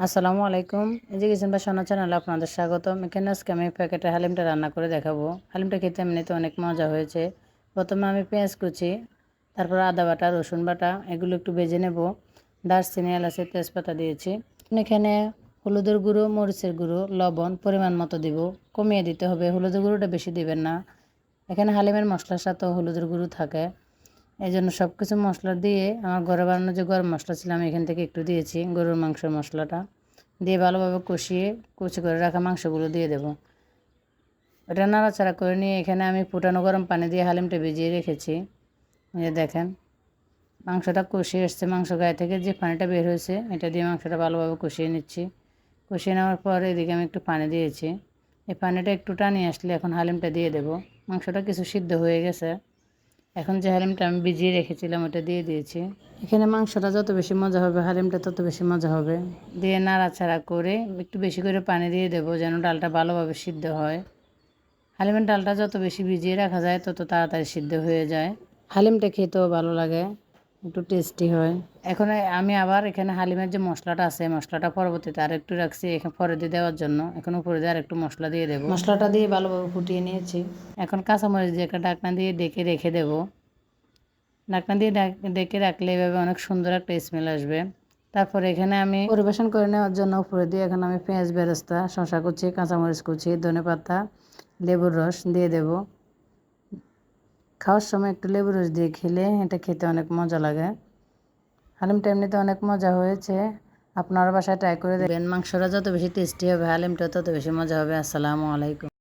আসসালামু আলাইকুম। এই যে কিচেন বাই সোনা চ্যানেলে আপনাদের স্বাগতম। এখানে আজকে আমি প্যাকেটে হালিমটা রান্না করে দেখাবো। হালিমটা খেতে এমনিতে অনেক মজা হয়েছে। প্রথমে আমি পেঁয়াজ কুচি, তারপর আদা বাটা, রসুন বাটা এগুলো একটু ভেজে নেব। দারচিনি, এলাচি, তেজপাতা দিয়েছি। এখানে হলুদের গুঁড়ো, মরিচের গুঁড়ো, লবণ পরিমাণ মতো দিব। কমিয়ে দিতে হবে, হলুদের গুঁড়োটা বেশি দিবেন না। এখানে হালিমের মশলার সাথে হলুদের গুঁড়ো থাকে, এই জন্য সব কিছু মশলা দিয়ে আমার ঘরে বানানো যে গরম মশলা ছিল আমি এখান থেকে একটু দিয়েছি। গরুর মাংসের মশলাটা দিয়ে ভালোভাবে কষিয়ে কুচি করে রাখা মাংসগুলো দিয়ে দেব। এটা নাড়াচাড়া করে নিয়ে এখানে আমি ফুটানো গরম পানি দিয়ে হালিমটা ভিজিয়ে রেখেছি। এই দেখেন মাংসটা কষিয়ে এসছে, মাংস গায়ে থেকে যে পানিটা বের হয়েছে এটা দিয়ে মাংসটা ভালোভাবে কষিয়ে নিচ্ছি। কষিয়ে নেওয়ার পর এদিকে আমি একটু পানি দিয়েছি। এই পানিটা একটু টানিয়ে আসলে এখন হালিমটা দিয়ে দেব। মাংসটা কিছু সিদ্ধ হয়ে গেছে। এখন যে হালিমটা আমি ভিজিয়ে রেখেছিলাম ওটা দিয়ে দিয়েছি। এখানে মাংসটা যত বেশি মজা হবে হালিমটা তত বেশি মজা হবে। দিয়ে নাড়াচাড়া করে একটু বেশি করে পানি দিয়ে দেবো যেন ডালটা ভালোভাবে সিদ্ধ হয়। হালিমের ডালটা যত বেশি ভিজিয়ে রাখা যায় তত তাড়াতাড়ি সিদ্ধ হয়ে যায়। হালিমটা খেতেও ভালো লাগে, একটু টেস্টি হয়। এখন আমি আবার এখানে হালিমের যে মশলাটা আছে মশলাটা পরবর্তীতে আর একটু রাখছি এখানে পরে দিয়ে দেওয়ার জন্য। এখন উপরে দিয়ে আর একটু মশলা দিয়ে দেবো। মশলাটা দিয়ে ভালোভাবে ফুটিয়ে নিয়েছি। এখন কাঁচামরিচ দিয়ে একটা ঢাকনা দিয়ে ডেকে রেখে দেবো। ঢাকনা দিয়ে ডেকে রাখলে এভাবে অনেক সুন্দর একটা স্মেল আসবে। তারপর এখানে আমি পরিবেশন করে নেওয়ার জন্য উপরে দিয়ে এখন আমি পেঁয়াজ বেরেস্তা, শসা কুচি, কাঁচামরিচ কুচি, ধনেপাতা, লেবুর রস দিয়ে দেব। খাওয়ার সময় একটু লেবুর রস দিয়ে খেলে এটা খেতে অনেক মজা লাগে। হালিমটা এমনিতে অনেক মজা হয়েছে, আপনারা বাসায় ট্রাই করে দেখবেন। মাংসটা যত বেশি টেস্টি হবে হালিমটা তত বেশি মজা হবে। আসসালামু আলাইকুম।